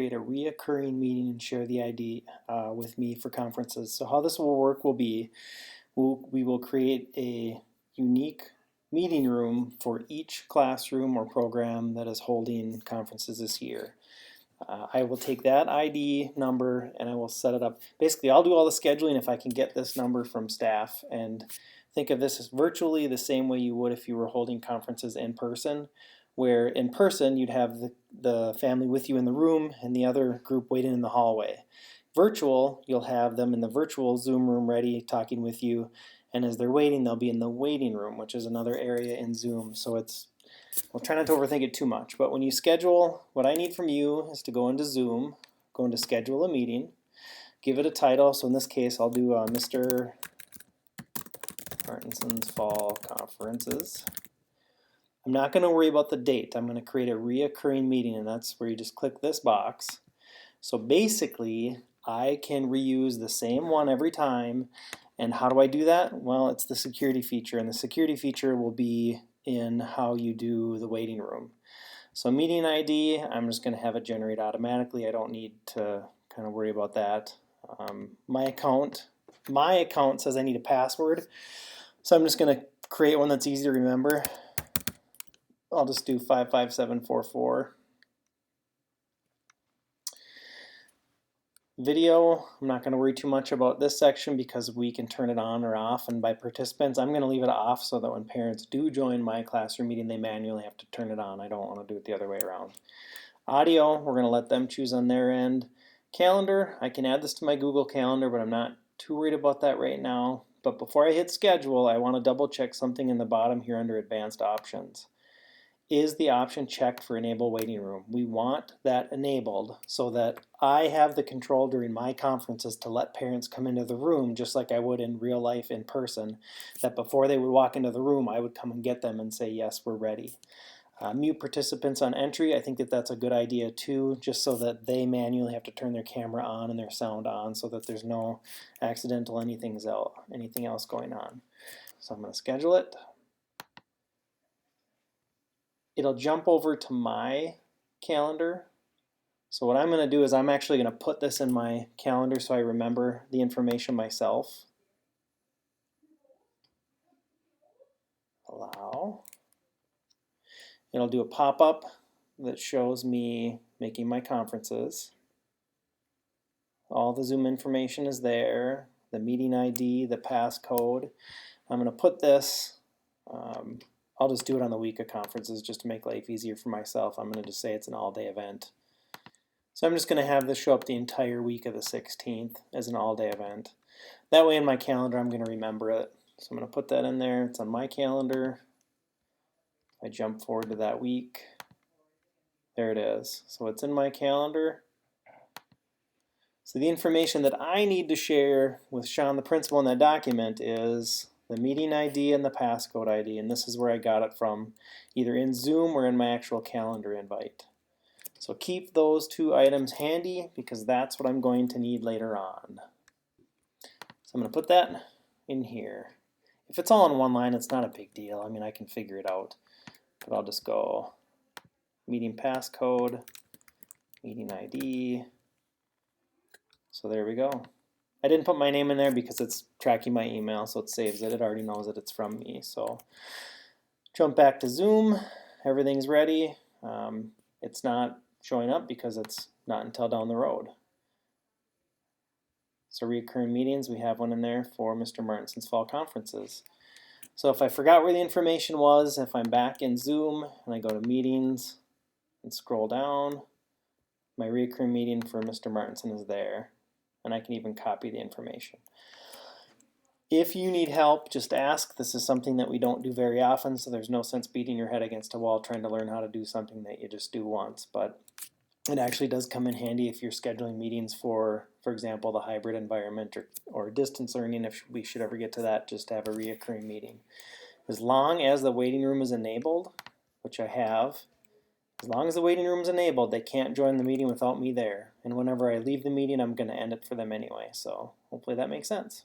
create a reoccurring meeting and share the ID with me for conferences. So how this will work will be, we will create a unique meeting room for each classroom or program that is holding conferences this year. I will take that ID number and I will set it up. Basically, I'll do all the scheduling if I can get this number from staff, and think of this as virtually the same way you would if you were holding conferences in person, where in person you'd have the family with you in the room and the other group waiting in the hallway. Virtual, you'll have them in the virtual Zoom room ready talking with you, and as they're waiting, they'll be in the waiting room, which is another area in Zoom. So we'll try not to overthink it too much, but when you schedule, what I need from you is to go into Zoom, go into schedule a meeting, give it a title. So in this case, I'll do Mr. Martinson's Fall Conferences. I'm not going to worry about the date. I'm going to create a reoccurring meeting, and that's where you just click this box. So basically, I can reuse the same one every time. And how do I do that? Well, it's the security feature, and the security feature will be in how you do the waiting room. So meeting ID, I'm just going to have it generate automatically. I don't need to kind of worry about that. My account says I need a password, so I'm just going to create one that's easy to remember. I'll just do 55744. Video, I'm not going to worry too much about this section because we can turn it on or off, and by participants I'm going to leave it off so that when parents do join my classroom meeting they manually have to turn it on. I don't want to do it the other way around. Audio, we're going to let them choose on their end. Calendar, I can add this to my Google Calendar, but I'm not too worried about that right now. But before I hit schedule, I want to double check something in the bottom here under advanced options. Is the option checked for enable waiting room? We want that enabled so that I have the control during my conferences to let parents come into the room just like I would in real life in person, that before they would walk into the room I would come and get them and say yes, we're ready. Mute participants on entry, I think that that's a good idea too, just so that they manually have to turn their camera on and their sound on so that there's no accidental anything else going on. So I'm going to schedule it. It'll jump over to my calendar. So what I'm going to do is I'm actually going to put this in my calendar so I remember the information myself. Allow. It'll do a pop-up that shows me making my conferences. All the Zoom information is there, the meeting ID, the passcode. I'm going to put this, I'll just do it on the week of conferences just to make life easier for myself. I'm going to just say it's an all-day event. So I'm just going to have this show up the entire week of the 16th as an all-day event. That way in my calendar I'm going to remember it. So I'm going to put that in there. It's on my calendar. I jump forward to that week. There it is. So it's in my calendar. So the information that I need to share with Sean, the principal, in that document is the meeting ID and the passcode ID. And this is where I got it from, either in Zoom or in my actual calendar invite. So keep those two items handy because that's what I'm going to need later on. So I'm going to put that in here. If it's all in one line, it's not a big deal. I mean, I can figure it out. But I'll just go meeting passcode, meeting ID. So there we go. I didn't put my name in there because it's tracking my email, so it saves it. It already knows that it's from me. So jump back to Zoom. Everything's ready. It's not showing up because it's not until down the road. So recurring meetings, we have one in there for Mr. Martinson's Fall Conferences. So if I forgot where the information was, if I'm back in Zoom and I go to meetings and scroll down, my recurring meeting for Mr. Martinson is there. And I can even copy the information. If you need help, just ask. This is something that we don't do very often, so there's no sense beating your head against a wall trying to learn how to do something that you just do once. But it actually does come in handy if you're scheduling meetings for example, the hybrid environment or distance learning, if we should ever get to that, just to have a reoccurring meeting. As long as the waiting room is enabled, which I have, as long as the waiting room is enabled, they can't join the meeting without me there. And whenever I leave the meeting, I'm going to end it for them anyway. So hopefully that makes sense.